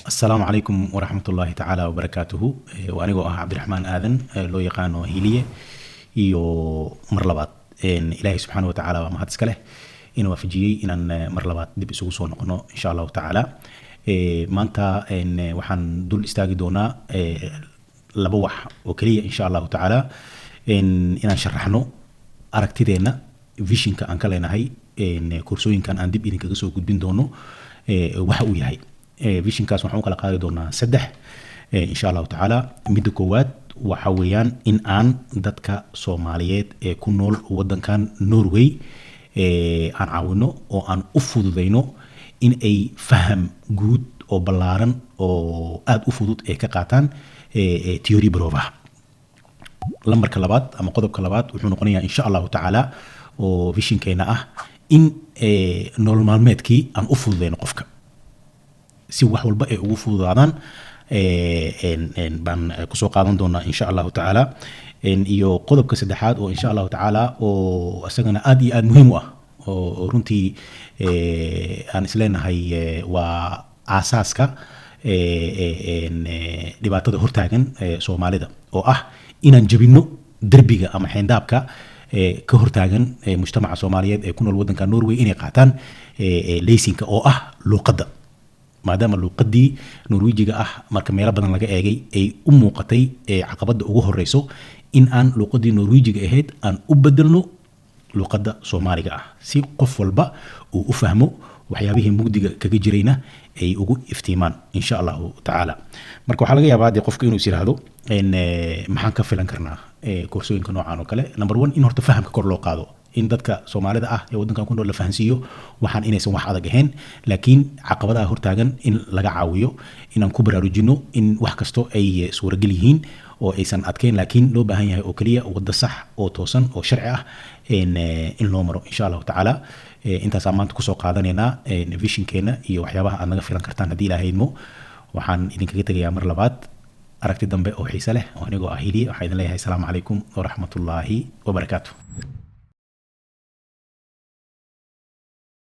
السلام عليكم ورحمة الله تعالى وبركاته. وأنا عبد الرحمن آذن لو يقانو هيلية iyo mar labaad ilaahay subxaanahu wa tacaala waa mahad iska leh inuu waafajiyey inaan mar labaad dib isugu soo noqono insha allahu tacaala. maanta waxaan dul istaagi doonaa laba wax oo keliya insha allahu tacaala inaan sharaxno aragtideenna visionka aan ka leenahay kursooyinkan aan dib idinkaga soo gudbin doono waxa uu yahay. visionkaas waxaan u kala qaadi doonaa saddex insha allahu tacaala. midda koowaad waxa weeyaan in aan dadka Soomaaliyeed ee ku nool wadankan Norway aan caawino oo aan u fududeyno in ay faham guud oo ballaaran oo aad u fudud ay ka qaataan theory prova. lambarka labaad ama qodobka labaad wuxuu noqonayaa insha allahu tacaala oo visionkeena ah in nolol maalmeedkii aan u fududeyno qofka si wax walba ay ugu fududaadaan baan kusoo qaadan doonaa insha allahu tacaala. iyo qodobka saddexaad oo insha allahu tacaala oo isagana aad iyo aad muhiim u ah oo runtii aan isleenahay waa aasaaska dhibaatada hortaagan Soomaalida oo ah inaan jabino derbiga ama xeyndaabka ka hortaagan mujtamaca Soomaaliyeed ee ku nool wadanka Norway inay qaataan laysinka oo ah luqadda, maadaama luqadii Norwejiga ah marka meelo badan laga eegay ay u muuqatay caqabada ugu horeyso in aan luqadii Norwejiga ahayd aan u bedelno luqadda Soomaaliga ah si qof walba uu u fahmo waxyaabihii mugdiga kaga jirayna ay ugu iftiimaan insha allahu tacaala. marka waxaa laga yaabaa qofku inuu is yiraahdo maxaan ka filan karnaa koorsooyinka noocan oo kale. number 1 in horta fahamka kor loo qaado, in dadka Soomaalida ah ee wadankan ku nool la fahansiiyo waxaan inaysan wax adag ahayn, laakiin caqabadaha hortaagan in laga caawiyo, inaan ku baraarujino in wax kasto ay suuragal yihiin oo aysan adkeyn, laakiin loo baahan yahay oo kaliya wada sax oo toosan oo sharci ah in loo maro insha allahu tacaala. intaas aan maanta kusoo qaadanaynaa visionkeena iyo waxyaabaha aad naga filan kartaan haddii ilaahay idmo. waxaan idinkaga tegayaa mar labaad aragti dambe oo xiise leh oo anigoo ah Hiliye. waxaan idin leeyahay asalaamu calaykum waraxmatullaahi wabarakaatu.